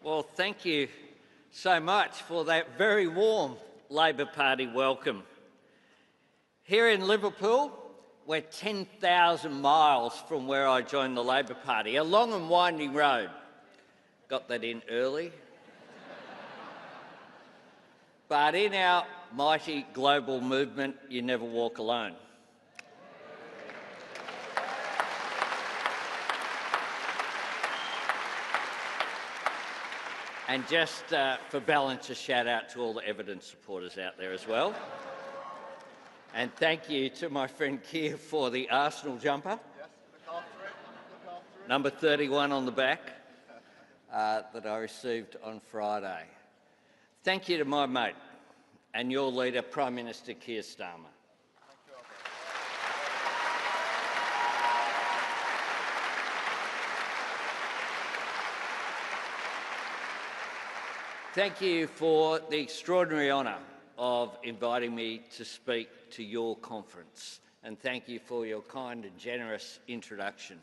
Well, thank you so much for that very warm Labor Party welcome. Here in Liverpool, we're 10,000 miles from where I joined the Labor Party, a long and winding road. Got that in early. But in our mighty global movement, you never walk alone. And just for balance, a shout out to all the evidence supporters out there as well. And thank you to my friend Keir for the Arsenal jumper. Yes, look after it. Number 31 on the back that I received on Friday. Thank you to my mate and your leader, Prime Minister Keir Starmer. Thank you for the extraordinary honour of inviting me to speak to your conference, and thank you for your kind and generous introduction.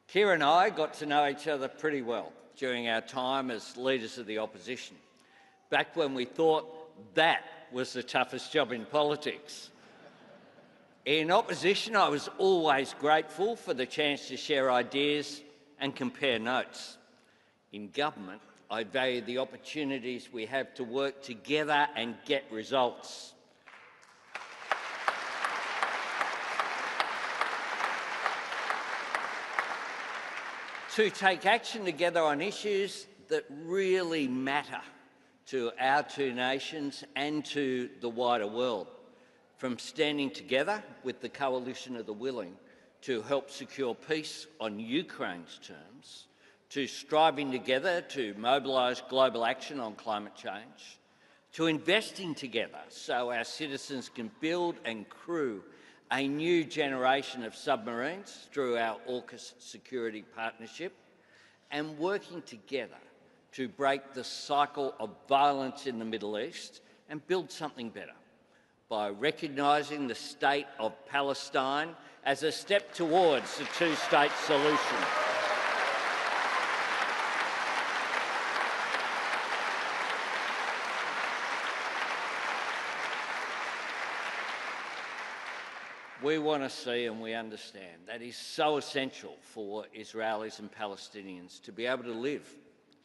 Keir and I got to know each other pretty well during our time as leaders of the opposition, back when we thought that was the toughest job in politics. In opposition, I was always grateful for the chance to share ideas and compare notes. In government, I value the opportunities we have to work together and get results. To take action together on issues that really matter to our two nations and to the wider world, from standing together with the coalition of the willing to help secure peace on Ukraine's terms, to striving together to mobilise global action on climate change, to investing together so our citizens can build and crew a new generation of submarines through our AUKUS security partnership, and working together to break the cycle of violence in the Middle East and build something better by recognising the state of Palestine as a step towards the two-state solution. We want to see, and we understand, that is so essential for Israelis and Palestinians to be able to live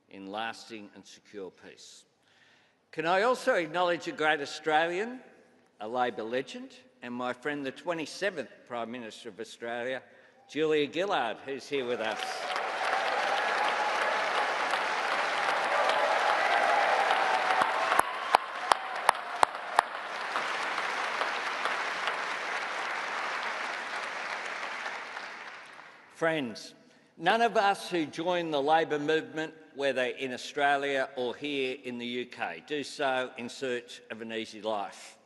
in lasting and secure peace. Can I also acknowledge a great Australian, a Labor legend, and my friend, the 27th Prime Minister of Australia, Julia Gillard, who's here with us. Friends, none of us who join the Labor movement, whether in Australia or here in the UK, do so in search of an easy life.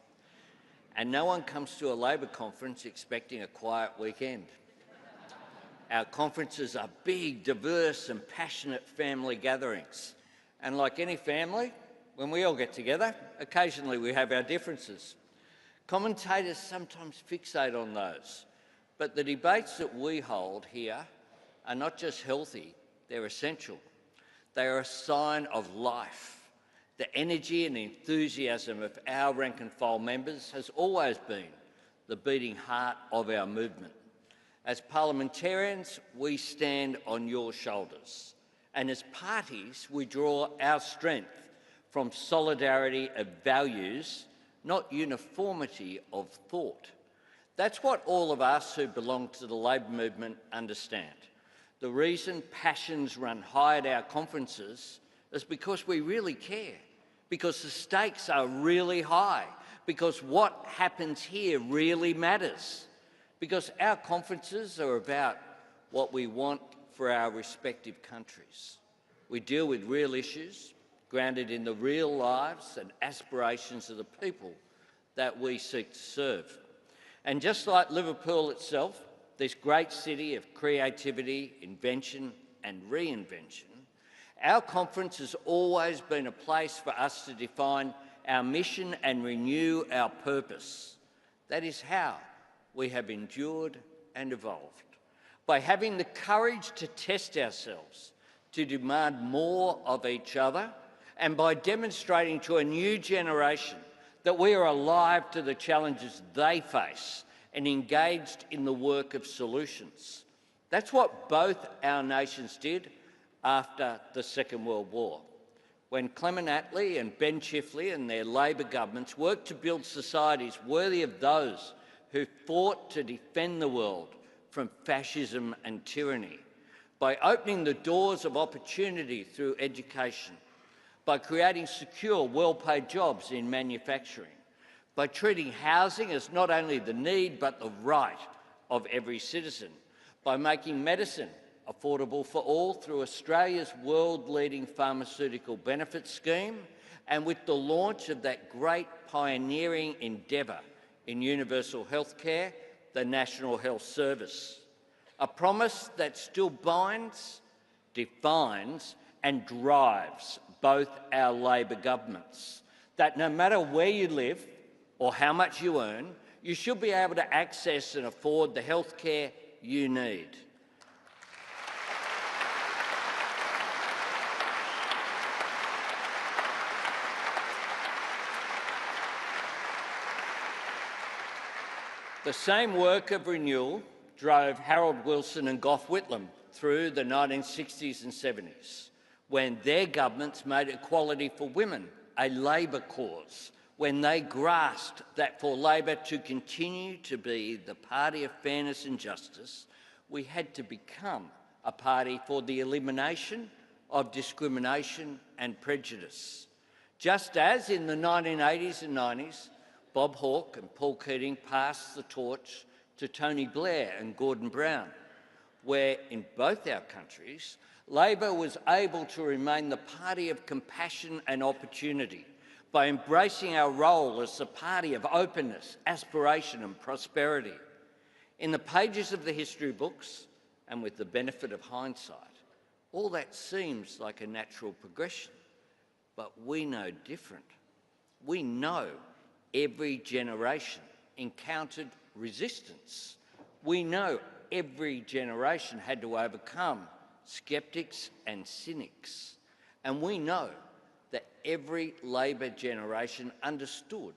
And no one comes to a Labor conference expecting a quiet weekend. Our conferences are big, diverse and passionate family gatherings. And like any family, when we all get together, occasionally we have our differences. Commentators sometimes fixate on those. But the debates that we hold here are not just healthy, they're essential. They are a sign of life. The energy and enthusiasm of our rank and file members has always been the beating heart of our movement. As parliamentarians, we stand on your shoulders. And as parties, we draw our strength from solidarity of values, not uniformity of thought. That's what all of us who belong to the Labor movement understand. The reason passions run high at our conferences is because we really care, because the stakes are really high, because what happens here really matters, because our conferences are about what we want for our respective countries. We deal with real issues, grounded in the real lives and aspirations of the people that we seek to serve. And just like Liverpool itself, this great city of creativity, invention and reinvention, our conference has always been a place for us to define our mission and renew our purpose. That is how we have endured and evolved, by having the courage to test ourselves, to demand more of each other, and by demonstrating to a new generation that we are alive to the challenges they face and engaged in the work of solutions. That's what both our nations did after the Second World War, when Clement Attlee and Ben Chifley and their Labor governments worked to build societies worthy of those who fought to defend the world from fascism and tyranny, by opening the doors of opportunity through education, by creating secure, well-paid jobs in manufacturing, by treating housing as not only the need but the right of every citizen, by making medicine affordable for all through Australia's world-leading pharmaceutical benefits scheme, and with the launch of that great pioneering endeavour in universal health care, the National Health Service. A promise that still binds, defines and drives both our Labor governments, that no matter where you live or how much you earn, you should be able to access and afford the health care you need. The same work of renewal drove Harold Wilson and Gough Whitlam through the 1960s and 70s, when their governments made equality for women a Labor cause, when they grasped that for Labor to continue to be the party of fairness and justice, we had to become a party for the elimination of discrimination and prejudice. Just as in the 1980s and 90s, Bob Hawke and Paul Keating passed the torch to Tony Blair and Gordon Brown, where in both our countries, Labor was able to remain the party of compassion and opportunity by embracing our role as the party of openness, aspiration and prosperity. In the pages of the history books, and with the benefit of hindsight, all that seems like a natural progression, but we know different. We know every generation encountered resistance. We know every generation had to overcome sceptics and cynics. And we know that every Labor generation understood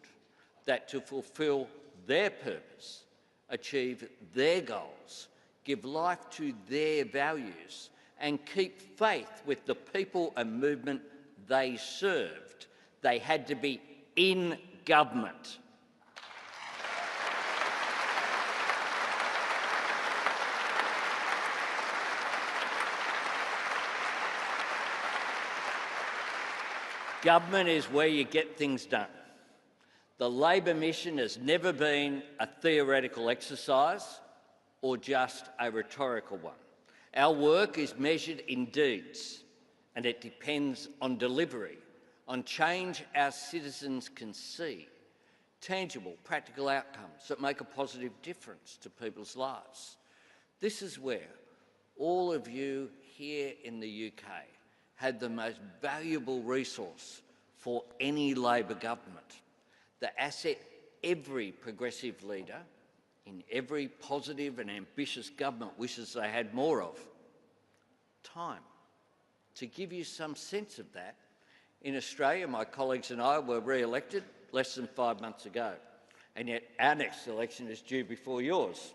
that to fulfil their purpose, achieve their goals, give life to their values, and keep faith with the people and movement they served, they had to be in government. Government is where you get things done. The Labor mission has never been a theoretical exercise or just a rhetorical one. Our work is measured in deeds, and it depends on delivery, on change our citizens can see, tangible, practical outcomes that make a positive difference to people's lives. This is where all of you here in the UK had the most valuable resource for any Labor government, the asset every progressive leader in every positive and ambitious government wishes they had more of: time. To give you some sense of that, in Australia, my colleagues and I were re-elected less than 5 months ago, and yet our next election is due before yours.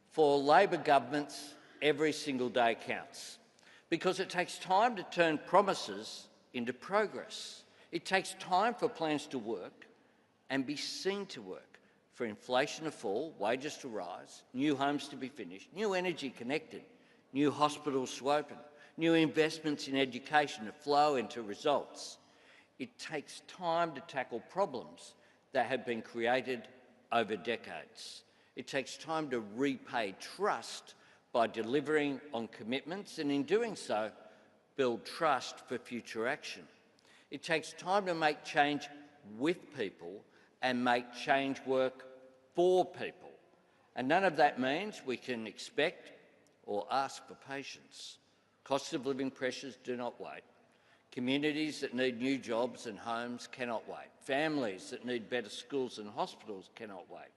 For Labor governments, every single day counts, because it takes time to turn promises into progress. It takes time for plans to work and be seen to work, for inflation to fall, wages to rise, new homes to be finished, new energy connected, new hospitals to open, new investments in education to flow into results. It takes time to tackle problems that have been created over decades. It takes time to repay trust by delivering on commitments, and in doing so, build trust for future action. It takes time to make change with people and make change work for people. And none of that means we can expect or ask for patience. Cost of living pressures do not wait. Communities that need new jobs and homes cannot wait. Families that need better schools and hospitals cannot wait.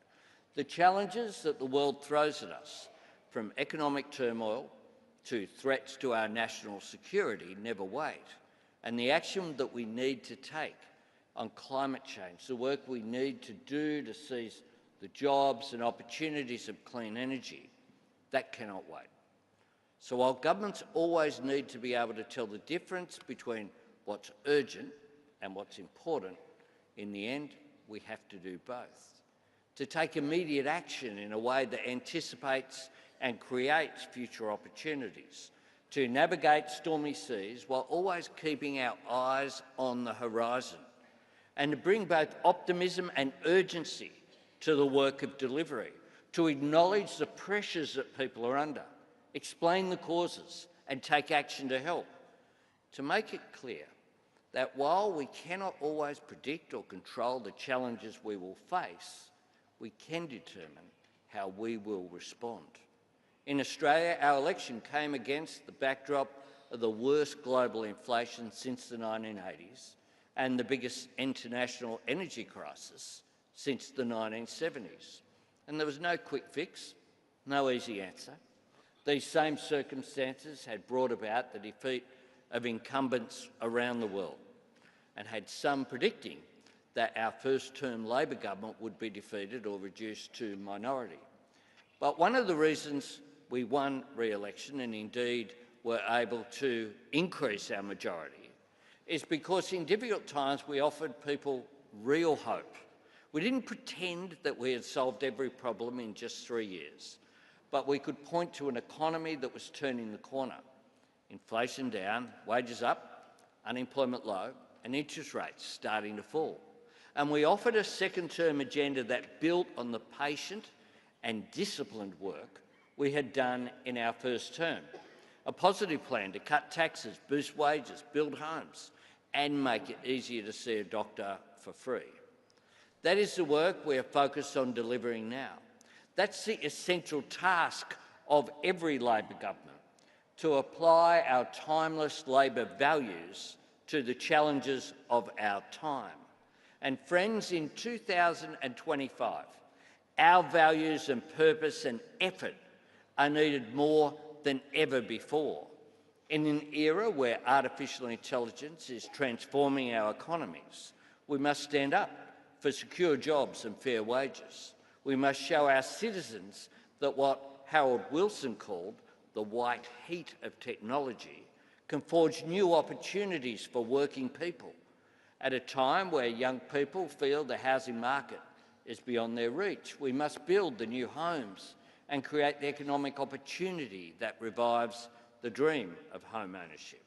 The challenges that the world throws at us, from economic turmoil to threats to our national security never wait, and the action that we need to take on climate change, the work we need to do to seize the jobs and opportunities of clean energy, that cannot wait. So while governments always need to be able to tell the difference between what's urgent and what's important, in the end, we have to do both. To take immediate action in a way that anticipates and creates future opportunities, to navigate stormy seas while always keeping our eyes on the horizon, and to bring both optimism and urgency to the work of delivery, to acknowledge the pressures that people are under, explain the causes and take action to help, to make it clear that while we cannot always predict or control the challenges we will face, we can determine how we will respond. In Australia, our election came against the backdrop of the worst global inflation since the 1980s and the biggest international energy crisis since the 1970s. And there was no quick fix, no easy answer. These same circumstances had brought about the defeat of incumbents around the world and had some predicting that our first-term Labor government would be defeated or reduced to minority. But one of the reasons we won re-election and indeed were able to increase our majority is because in difficult times we offered people real hope. We didn't pretend that we had solved every problem in just 3 years, but we could point to an economy that was turning the corner. Inflation down, wages up, unemployment low, and interest rates starting to fall. And we offered a second-term agenda that built on the patient and disciplined work we had done in our first term. A positive plan to cut taxes, boost wages, build homes, and make it easier to see a doctor for free. That is the work we are focused on delivering now. That's the essential task of every Labor government, to apply our timeless Labor values to the challenges of our time. And friends, in 2025, our values and purpose and effort are needed more than ever before. In an era where artificial intelligence is transforming our economies, we must stand up for secure jobs and fair wages. We must show our citizens that what Harold Wilson called the white heat of technology can forge new opportunities for working people. At a time where young people feel the housing market is beyond their reach, we must build the new homes and create the economic opportunity that revives the dream of home ownership.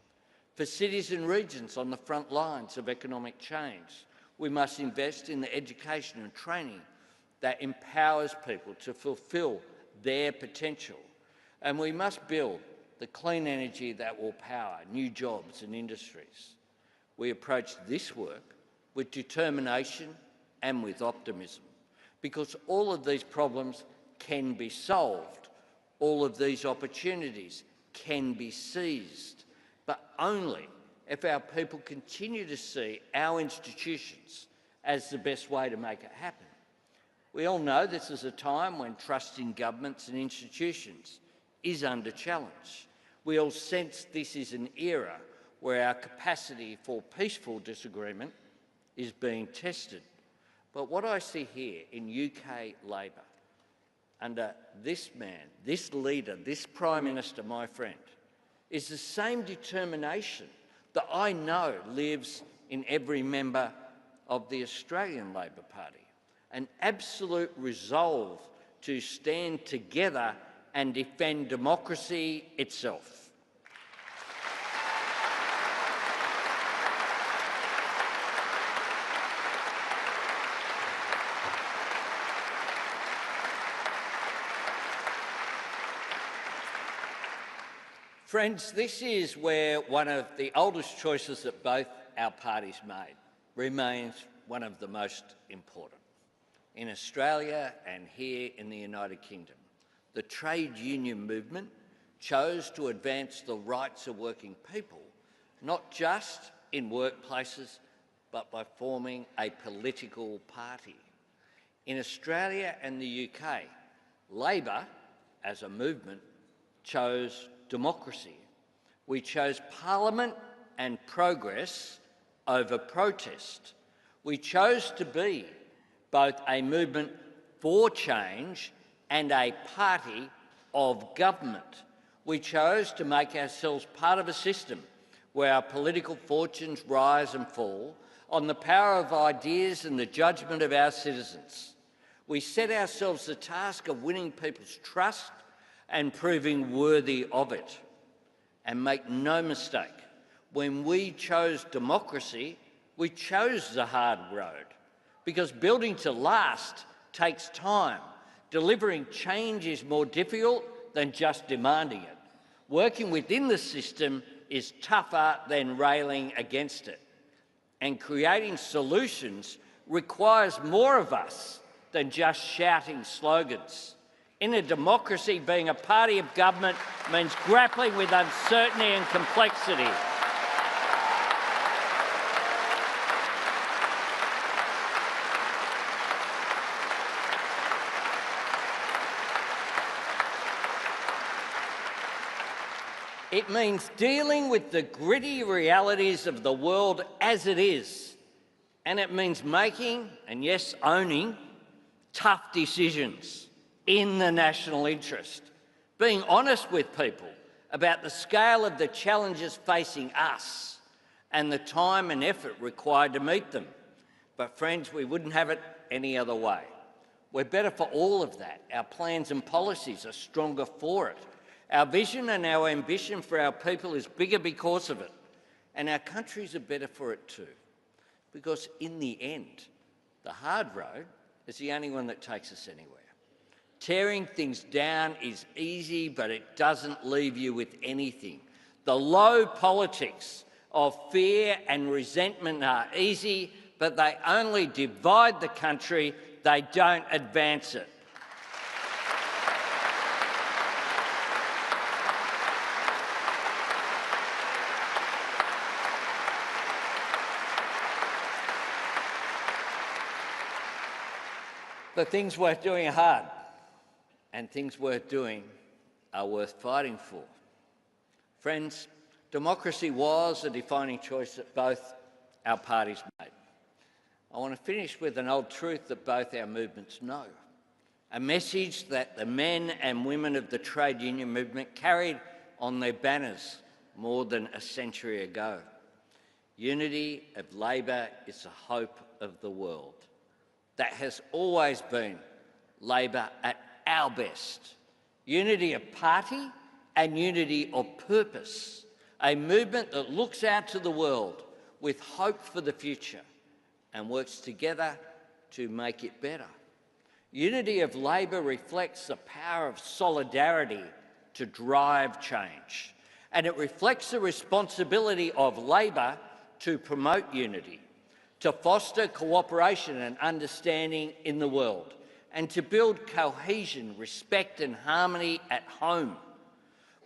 For cities and regions on the front lines of economic change, we must invest in the education and training that empowers people to fulfil their potential. And we must build the clean energy that will power new jobs and industries. We approach this work with determination and with optimism, because all of these problems can be solved, all of these opportunities can be seized, but only if our people continue to see our institutions as the best way to make it happen. We all know this is a time when trust in governments and institutions is under challenge. We all sense this is an era where our capacity for peaceful disagreement is being tested. But what I see here in UK Labor, under this man, this leader, this Prime Minister, my friend, is the same determination that I know lives in every member of the Australian Labor Party. An absolute resolve to stand together and defend democracy itself. Friends, this is where one of the oldest choices that both our parties made remains one of the most important. In Australia and here in the United Kingdom, the trade union movement chose to advance the rights of working people, not just in workplaces, but by forming a political party. In Australia and the UK, Labor, as a movement, chose democracy. We chose Parliament and progress over protest. We chose to be both a movement for change and a party of government. We chose to make ourselves part of a system where our political fortunes rise and fall on the power of ideas and the judgment of our citizens. We set ourselves the task of winning people's trust and proving worthy of it. And make no mistake, when we chose democracy, we chose the hard road, because building to last takes time. Delivering change is more difficult than just demanding it. Working within the system is tougher than railing against it. And creating solutions requires more of us than just shouting slogans. In a democracy, being a party of government means grappling with uncertainty and complexity. It means dealing with the gritty realities of the world as it is. And it means making, and yes, owning, tough decisions in the national interest. Being honest with people about the scale of the challenges facing us and the time and effort required to meet them. But friends, we wouldn't have it any other way. We're better for all of that. Our plans and policies are stronger for it. Our vision and our ambition for our people is bigger because of it. And our countries are better for it too. Because in the end, the hard road is the only one that takes us anywhere. Tearing things down is easy, but it doesn't leave you with anything. The low politics of fear and resentment are easy, but they only divide the country, they don't advance it. The things worth doing are hard, and things worth doing are worth fighting for. Friends, democracy was a defining choice that both our parties made. I want to finish with an old truth that both our movements know, a message that the men and women of the trade union movement carried on their banners more than a century ago. Unity of Labor is the hope of the world. That has always been Labor at our best. Unity of party and unity of purpose. A movement that looks out to the world with hope for the future and works together to make it better. Unity of Labor reflects the power of solidarity to drive change. And it reflects the responsibility of Labor to promote unity, to foster cooperation and understanding in the world, and to build cohesion, respect and harmony at home.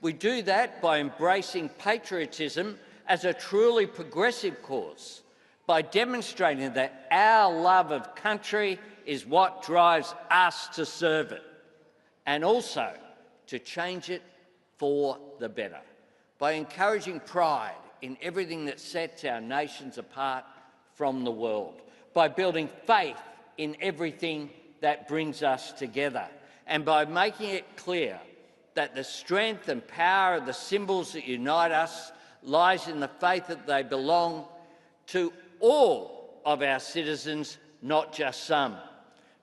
We do that by embracing patriotism as a truly progressive cause, by demonstrating that our love of country is what drives us to serve it, and also to change it for the better, by encouraging pride in everything that sets our nations apart from the world, by building faith in everything that brings us together, and by making it clear that the strength and power of the symbols that unite us lies in the faith that they belong to all of our citizens, not just some.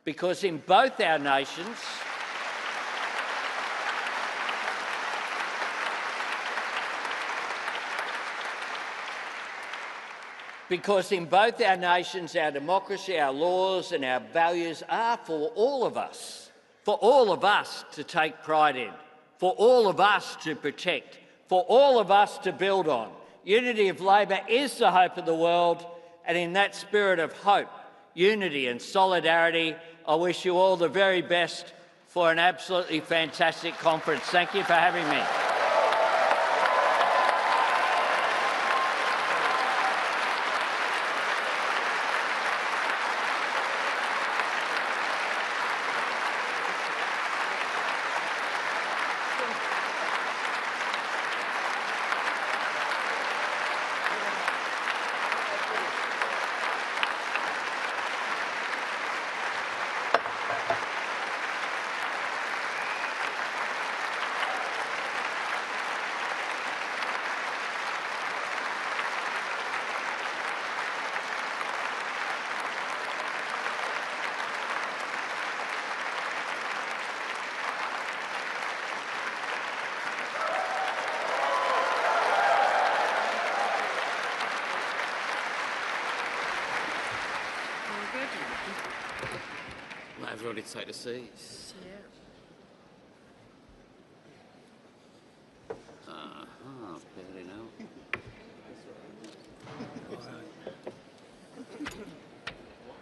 Because in both our nations, our democracy, our laws and our values are for all of us to take pride in, for all of us to protect, for all of us to build on. Unity of Labor is the hope of the world, and in that spirit of hope, unity and solidarity, I wish you all the very best for an absolutely fantastic conference. Thank you for having me. everybody take the seats. Yeah. Fair enough.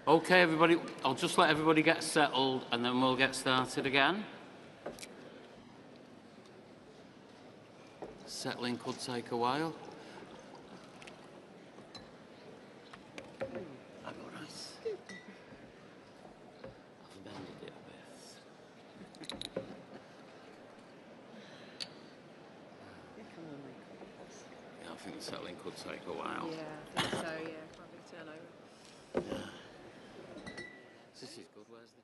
Okay, everybody, I'll just let everybody get settled and then we'll get started again. Settling could take a while. I'm all right. I've bended it a bit. Yeah, I think the settling could take a while. Yeah, I think so, yeah. Quite a big turnover. This is good. Where's the